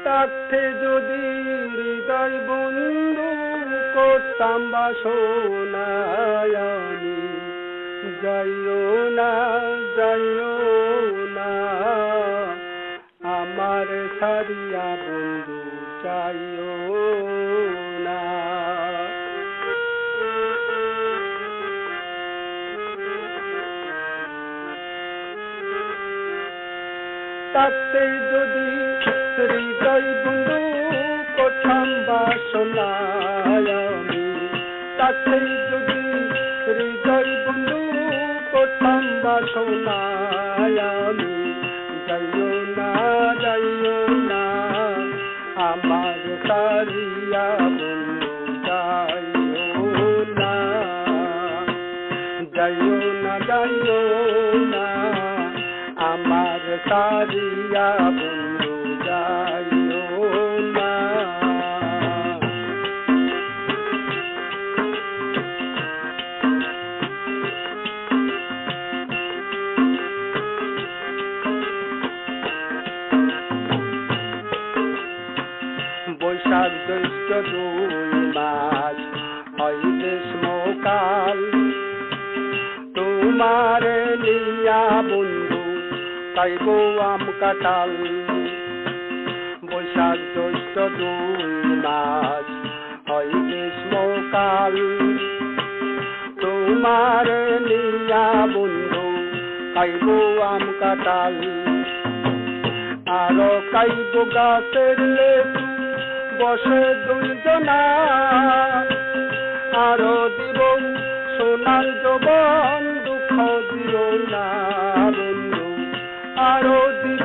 তাতে যদি হৃদয় বন্ধু করতাম বাসনায় আমি, যাইও না যাইও না আমার সারিয়া বন্ধু, যাইও না। তাতে যদি হৃদয় বন্ধু করতাম বাসনায় আমি, তাতে যদি হৃদয় বন্ধু করতাম বাসনায় আমি, যাইও না যাইও না আমার সারিয়া বন্ধু, যাইও না যাইও না যাইও না আমার সারিয়া বন্ধু, যাইও না। বৈশাখ জ্যৈষ্ঠ 2 মাস হয় গ্রীষ্মকাল, তোমারে নিয়া বন্ধু খাইব আম কাঁঠাল। বৈশাখ জ্যৈষ্ঠ 2 মাস হয় গ্রীষ্মকাল, তোমারে নিয়া বন্ধু খাইব আম কাঁঠাল। আরো খাইব গাছের লেবু বসে 2 জনা, আরো দিব সোনার যৌবন দুঃখ দিও না বন্ধু, আরো দিব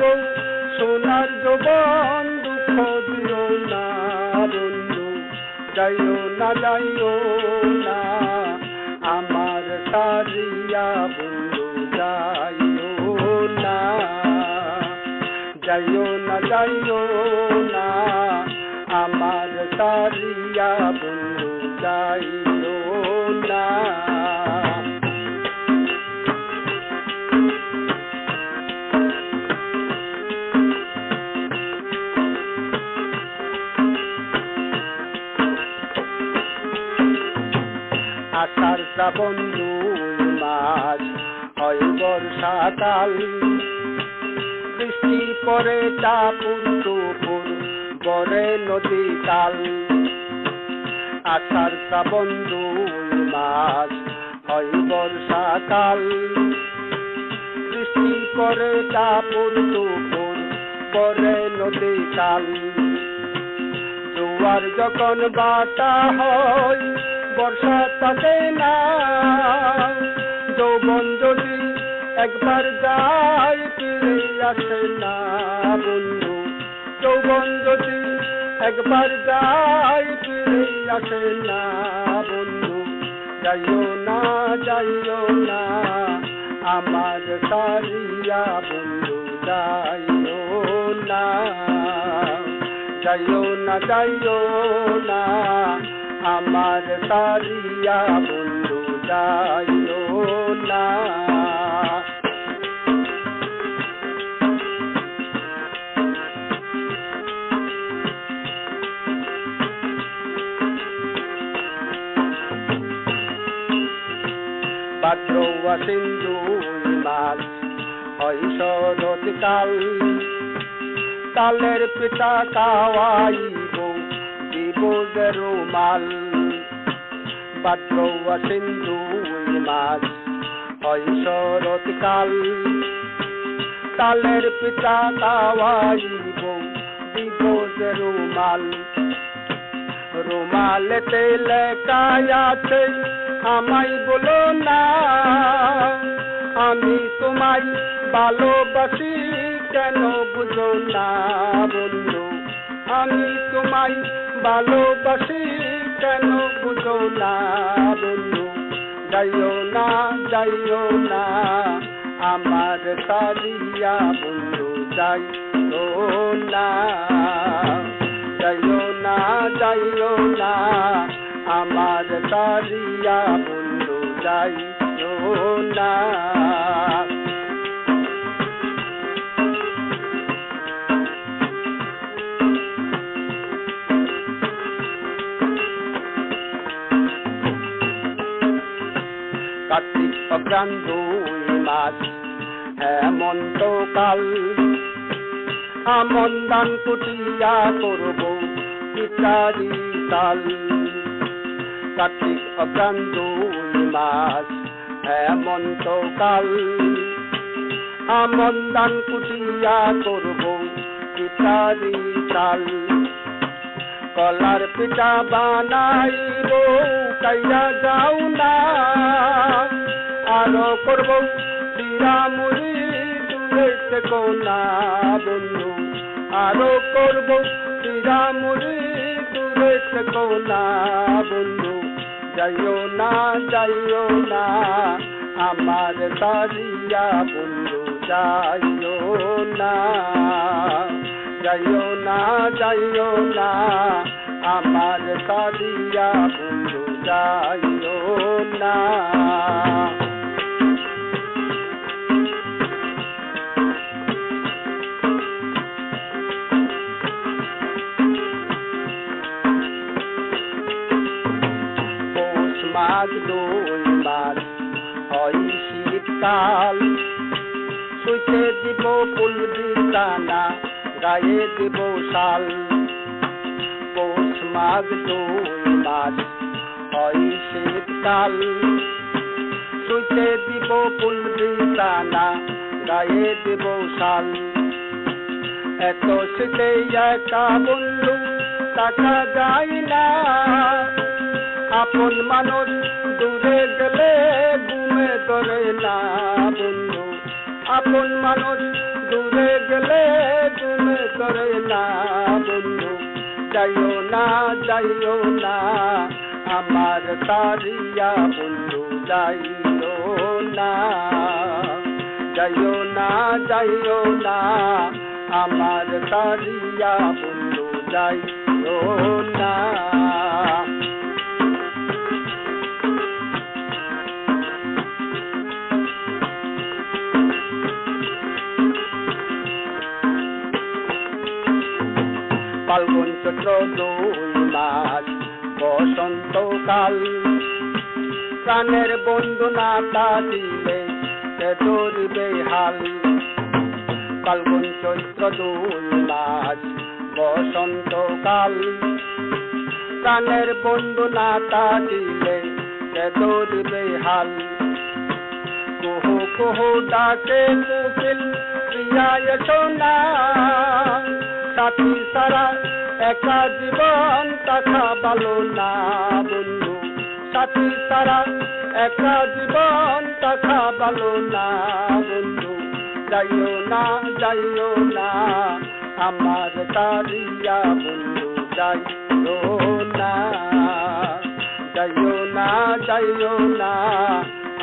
সোনার যৌবন দুঃখ দিও না বন্ধু, যাইও না যাইও না আমার সারিয়া বন্ধু, যাইও না যাইও না যাইও না আমার সারিয়া বন্ধু, যাইও না। আষাঢ় শ্রাবণ 2 মাস হয় বর্ষাকাল, বৃষ্টি পরে টাপুর টুপুর বরে নদী কাল। আষাঢ় শ্রাবণ 2 মাস হয় বর্ষাকাল, বৃষ্টি পরে টাপুর টুপুর বরে নদী কাল। জোয়ার যখন বাটা হয় বর্ষা থাকে না, যৌবন যদি একবার যায় ফিরে আসে না বন্ধু, যৌবন যদি একবার যায় ফিরে আসে না বন্ধু, যাইও না যাইও না আমার সারিয়া বন্ধু, যাইও না যাইও না যাইও না আমার সারিয়া বন্ধু, যাইও না। ভাদ্র আশ্বিন 2 মাস হয় শরৎকাল, তালের পিঠা খাওয়াইব দিব যে রুমাল। ভাদ্র আশ্বিন 2 মাস হয় শরৎকাল, তালের পিঠা খাওয়াইব দিব যে রুমাল। রুমালেতে লেখা আছে আমায় বলো না, আমি তোমায় ভালোবাসি কেন বুঝো না বন্ধু, আমি তোমায় ভালোবাসি কেন বুঝো না বন্ধু, যাইও না যাইও না আমার সারিয়া বন্ধু, যাইও না যাইও না যাইও না আমার সারিয়া বন্ধু, যাইও না। অঘ্রাণ 2 মাস হেমন্তকাল আমন দান কুটিয়া করব পিতারি তাল কার্তিক অঘ্রাণ 2 মাস হেমন্তকাল আমন দান কুটিয়া করব পিতারি তাল কলার পিঠা বানাইব কাইয়া যাও না আরো করব চিরামুড়ি দূরে থেকো না বন্ধু আরো করব চিরামুড়ি দূরে থেকো না বন্ধু যাইও না আমার সারিয়া বন্ধু যাইও না আমার সারিয়া বন্ধু যাইও না পৌষ মাঘ 2 মাস হয় শীতকাল সুইতে দিব ফুল বিছানা গায়ে দিব শাল পৌষ মাঘ 2 মাস হয় শীতকাল সুইতে দিব ফুল বিছানা গায়ে দিব শাল এত শীতে একা বন্ধু থাকা যায় না আপন মানুষ দূরে গেলে ঘুমে ধরে না বন্ধু আপন মানুষ দূরে গেলে ঘুমে ধরে না বন্ধু যাইও না আমার সারিয়া বন্ধু যাইও না আমার সারিয়া বন্ধু যাইও না ফাল্গুন চৈত্র 2 মাস বসন্তকাল প্রাণের বন্ধু না থাকিলে সে ধরিবে হাল ফাল্গুন চৈত্র 2 মাস বসন্তকাল প্রাণের বন্ধু না থাকিলে সে ধরিবে হাল কুহু কুহু ডাকে কোকিল প্রিয়ায় সোনা সাথী সারা একা জীবন থাকা ভালো না বন্ধু সাথী সারা একা জীবন থাকা ভালো না বন্ধু যাইও না আমার সারিয়া বন্ধু যাইও না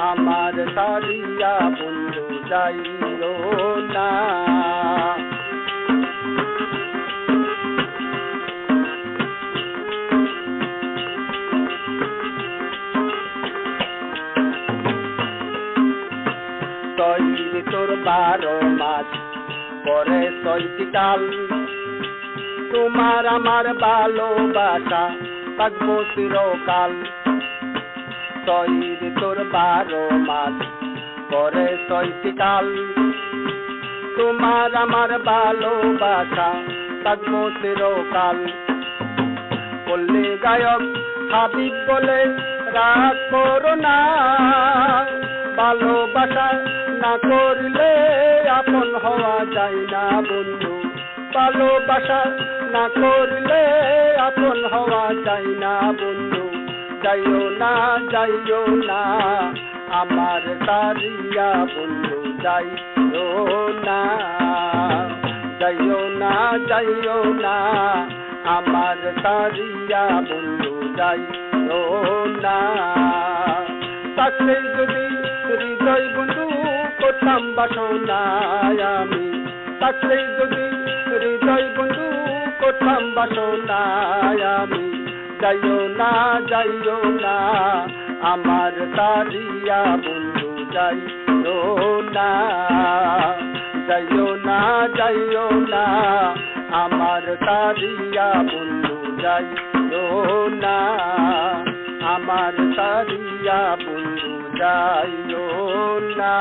আমার সারিয়া বন্ধু যাইও না তোর 12 মাস পরে 6টি কাল তোমার আমার ভালোবাসা থাকবো চিরকাল তোর 12 মাস পরে 6টি কাল তোমার আমার ভালোবাসা থাকবো চিরকাল বললে গায়ক হাবিব বলে রাগ করো না ভালোবাসা না করলে আপন হওয়া যায় না বন্ধু ভালোবাসা না করলে আপন হওয়া যায় না বন্ধু যাইও না আমার সারিয়া বন্ধু যাইও না আমার সারিয়া বন্ধু যাইও না থাকলে যদি হৃদয় বন্ধু করতাম বাসনা আমি থাকলে যদি হৃদয় বন্ধু করতাম বাসনা আমি যাইও না আমার সারিয়া বন্ধু যাইও না আমার সারিয়া বন্ধু যাইও না আমার আমার সারিয়া বন্ধু যাইও না।